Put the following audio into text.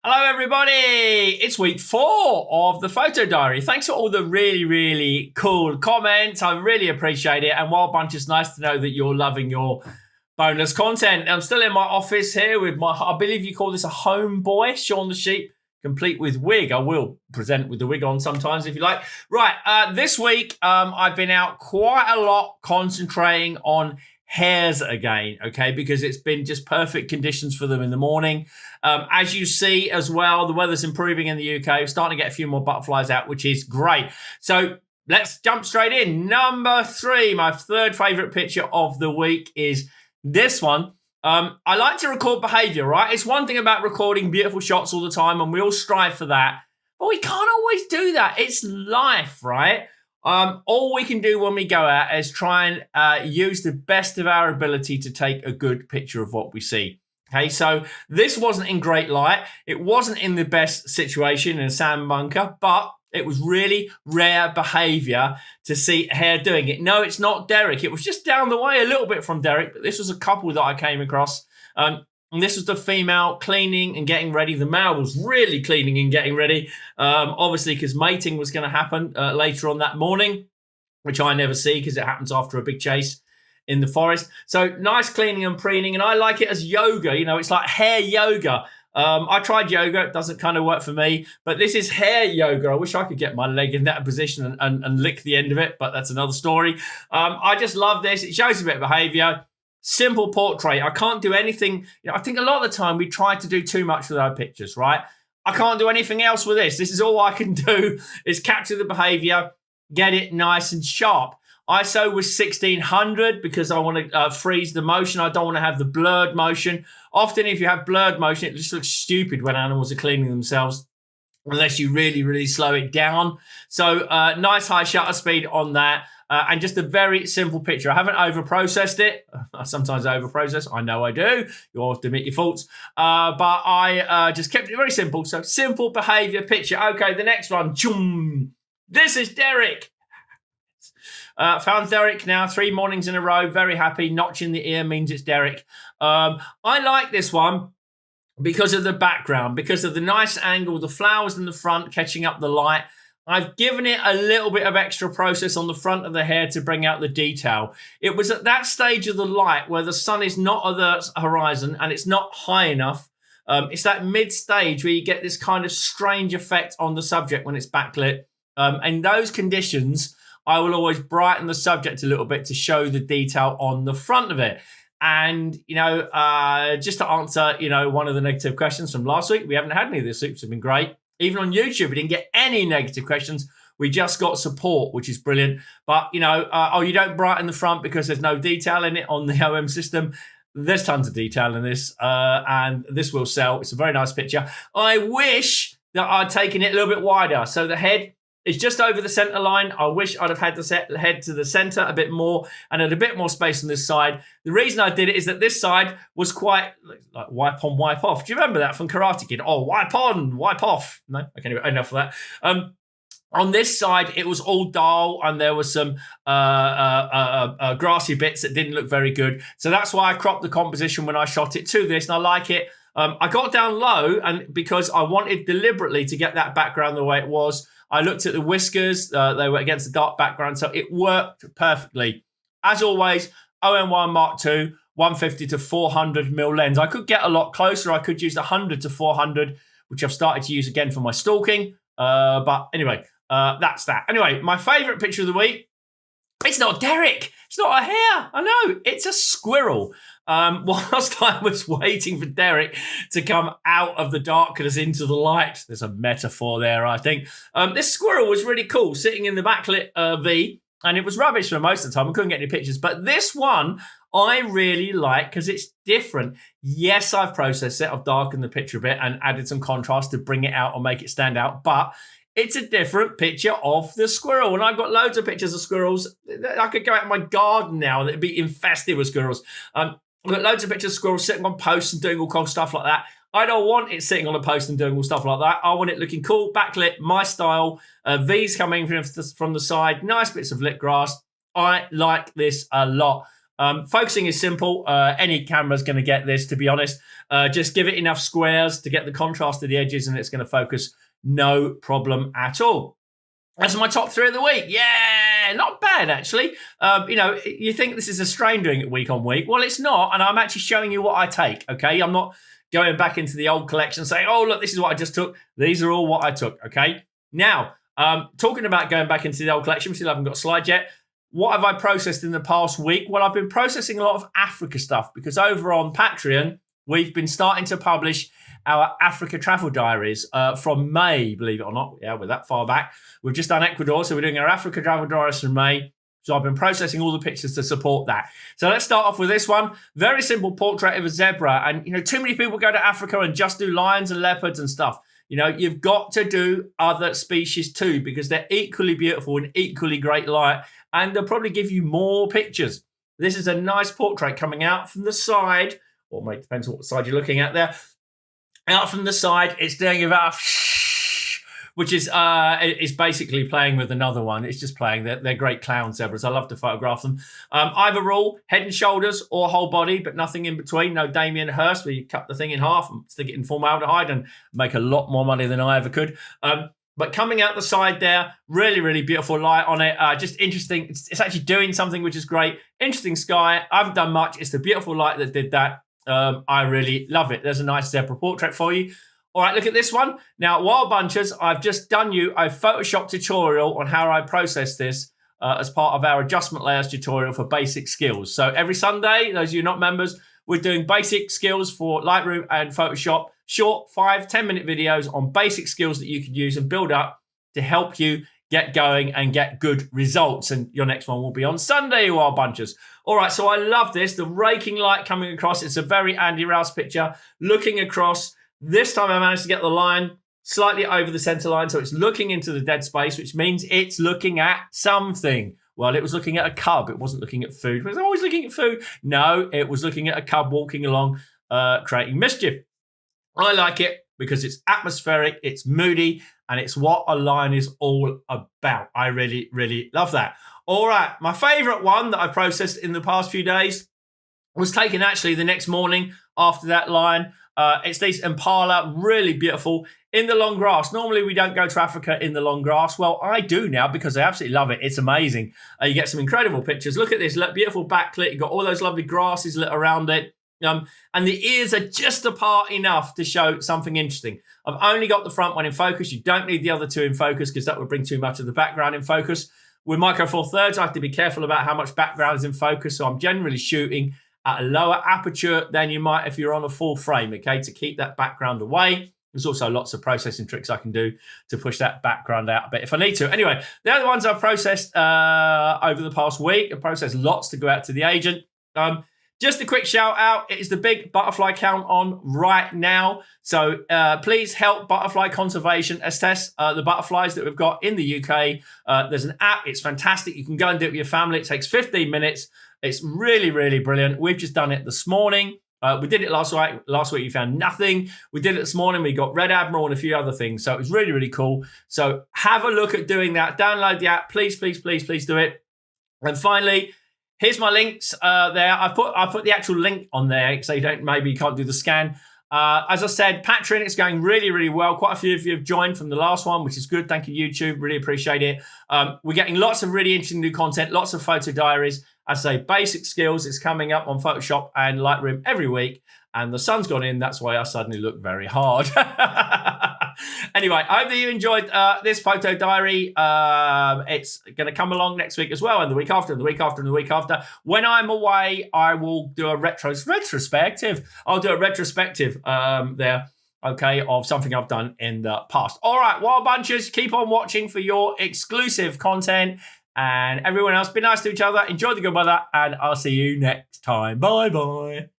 Hello, everybody. It's week 4 of the photo diary. Thanks for all the really, really cool comments. I really appreciate it. And Wild Bunch, it's nice to know that you're loving your bonus content. I'm still in my office here with I believe you call this a homeboy, Sean the Sheep, complete with wig. I will present with the wig on sometimes if you like. Right, this week I've been out quite a lot concentrating on hares again, okay, because it's been just perfect conditions for them in the morning. As you see as well, the weather's improving in the UK. We're starting to get a few more butterflies out, which is great. So let's jump straight in. Number 3, my third favourite picture of the week is this one. I like to record behaviour, right? It's one thing about recording beautiful shots all the time, and we all strive for that. But we can't always do that. It's life, right? All we can do when we go out is try and use the best of our ability to take a good picture of what we see. Okay, so this wasn't in great light. It wasn't in the best situation in a salmon bunker, but it was really rare behavior to see a hare doing it. No, it's not Derek. It was just down the way a little bit from Derek, but this was a couple that I came across. And this was the female cleaning and getting ready. The male was really cleaning and getting ready, obviously because mating was going to happen later on that morning, which I never see because it happens after a big chase in the forest. So nice cleaning and preening, and I like it as yoga. You know, it's like hare yoga. I tried yoga. It doesn't kind of work for me, but this is hare yoga. I wish I could get my leg in that position and lick the end of it, but that's another story. I just love this. It shows a bit of behavior. Simple portrait. I can't do anything. I think a lot of the time we try to do too much with our pictures, right? I can't do anything else with this. This is all I can do is capture the behavior, get it nice and sharp. ISO was 1600 because I want to freeze the motion. I don't want to have the blurred motion. Often if you have blurred motion, it just looks stupid when animals are cleaning themselves unless you really, really slow it down. So nice high shutter speed on that. And just a very simple picture. I haven't over-processed it. I sometimes over-process. I know I do. You all have to admit your faults. But I just kept it very simple. So simple behavior picture. Okay, the next one. This is Derek. Found Derek now 3 mornings in a row. Very happy. Notch in the ear means it's Derek. I like this one because of the background, because of the nice angle, the flowers in the front catching up the light. I've given it a little bit of extra process on the front of the hare to bring out the detail. It was at that stage of the light where the sun is not at the horizon and it's not high enough. It's that mid-stage where you get this kind of strange effect on the subject when it's backlit. In those conditions, I will always brighten the subject a little bit to show the detail on the front of it. And, just to answer, one of the negative questions from last week, we haven't had any of this week, which has been great. Even on YouTube, we didn't get any negative questions. We just got support, which is brilliant. But, you don't brighten the front because there's no detail in it on the OM system. There's tons of detail in this, and this will sell. It's a very nice picture. I wish that I'd taken it a little bit wider. So the head is just over the center line. I wish I'd have had the head to the center a bit more and had a bit more space on this side. The reason I did it is that this side was quite like wipe on, wipe off. Do you remember that from Karate Kid? Oh, wipe on, wipe off. No, okay, enough of that. On this side, it was all dull and there was some grassy bits that didn't look very good. So that's why I cropped the composition when I shot it to this, and I like it. I got down low and because I wanted deliberately to get that background the way it was. I looked at the whiskers. They were against the dark background, so it worked perfectly. As always, OM1 Mark II, 150 to 400 mil lens. I could get a lot closer. I could use the 100 to 400, which I've started to use again for my stalking. But anyway, that's that. Anyway, my favourite picture of the week, it's not Derek. It's not a hare. I know. It's a squirrel. Whilst I was waiting for Derek to come out of the darkness into the light, there's a metaphor there, I think. This squirrel was really cool, sitting in the backlit V, and it was rubbish for most of the time. I couldn't get any pictures. But this one I really like because it's different. Yes, I've processed it. I've darkened the picture a bit and added some contrast to bring it out or make it stand out. But it's a different picture of the squirrel. And I've got loads of pictures of squirrels. I could go out in my garden now and it'd be infested with squirrels. I've got loads of pictures of squirrels sitting on posts and doing all cool stuff like that. I don't want it sitting on a post and doing all stuff like that. I want it looking cool, backlit, my style. V's coming from the side, nice bits of lit grass. I like this a lot. Focusing is simple. Any camera's going to get this, to be honest. Just give it enough squares to get the contrast of the edges, and it's going to focus no problem at all. That's my top 3 of the week. Yeah, not bad, actually. You think this is a strain doing it week on week. Well, it's not, and I'm actually showing you what I take, okay? I'm not going back into the old collection saying, oh, look, this is what I just took. These are all what I took, okay? Now, talking about going back into the old collection, we still haven't got a slide yet. What have I processed in the past week? Well, I've been processing a lot of Africa stuff because over on Patreon, we've been starting to publish our Africa travel diaries from May, believe it or not. Yeah, we're that far back. We've just done Ecuador, so we're doing our Africa travel diaries from May. So I've been processing all the pictures to support that. So let's start off with this one. Very simple portrait of a zebra. And, too many people go to Africa and just do lions and leopards and stuff. You've got to do other species too because they're equally beautiful and equally great light. And they'll probably give you more pictures. This is a nice portrait coming out from the side. Or it depends on what side you're looking at there. Out from the side, it's doing about which is basically playing with another one. It's just playing. They're great clown zebras. I love to photograph them. Either rule, head and shoulders or whole body, but nothing in between. No Damien Hirst, where you cut the thing in half and stick it in formaldehyde and make a lot more money than I ever could. But coming out the side there, really, really beautiful light on it. Just interesting. It's actually doing something which is great. Interesting sky. I haven't done much. It's the beautiful light that did that. I really love it. There's a nice zebra portrait for you. All right, look at this one. Now, Wild Bunchers, I've just done you a Photoshop tutorial on how I process this as part of our adjustment layers tutorial for basic skills. So every Sunday, those of you not members, we're doing basic skills for Lightroom and Photoshop, short 5-10 minute videos on basic skills that you can use and build up to help you get going and get good results. And your next one will be on Sunday, Wild Bunchers. All right, so I love this. The raking light coming across. It's a very Andy Rouse picture. Looking across. This time I managed to get the line slightly over the center line, so it's looking into the dead space, which means it's looking at something. Well, it was looking at a cub. It wasn't looking at food. It was always looking at food. No, it was looking at a cub walking along, creating mischief. I like it because it's atmospheric, it's moody, and it's what a lion is all about. I really, really love that. All right, my favorite one that I processed in the past few days was taken actually the next morning after that lion. It's these Impala, really beautiful, in the long grass. Normally, we don't go to Africa in the long grass. Well, I do now because I absolutely love it. It's amazing. You get some incredible pictures. Look at this, beautiful backlit. You've got all those lovely grasses lit around it. And the ears are just apart enough to show something interesting. I've only got the front one in focus. You don't need the other two in focus because that would bring too much of the background in focus. With Micro Four Thirds, I have to be careful about how much background is in focus. So I'm generally shooting at a lower aperture than you might if you're on a full frame, okay, to keep that background away. There's also lots of processing tricks I can do to push that background out a bit if I need to. Anyway, the other ones I've processed over the past week. I've processed lots to go out to the agent. Just a quick shout out. It is the big butterfly count on right now. So please help Butterfly Conservation assess the butterflies that we've got in the UK. There's an app. It's fantastic. You can go and do it with your family. It takes 15 minutes. It's really, really brilliant. We've just done it this morning. We did it last week. Last week, you found nothing. We did it this morning. We got Red Admiral and a few other things. So it was really, really cool. So have a look at doing that. Download the app. Please, please, please, please do it. And finally, here's my links there. I put the actual link on there so maybe you can't do the scan. As I said, Patreon, it's going really, really well. Quite a few of you have joined from the last one, which is good. Thank you, YouTube. Really appreciate it. We're getting lots of really interesting new content, lots of photo diaries. I say basic skills is coming up on Photoshop and Lightroom every week. And the sun's gone in. That's why I suddenly look very hard. Anyway, I hope that you enjoyed this photo diary. It's going to come along next week as well, and the week after, and the week after, and the week after. When I'm away, I will do a retrospective. I'll do a retrospective there, okay, of something I've done in the past. All right, Wild Bunchers, keep on watching for your exclusive content. And everyone else, be nice to each other. Enjoy the good weather, and I'll see you next time. Bye-bye.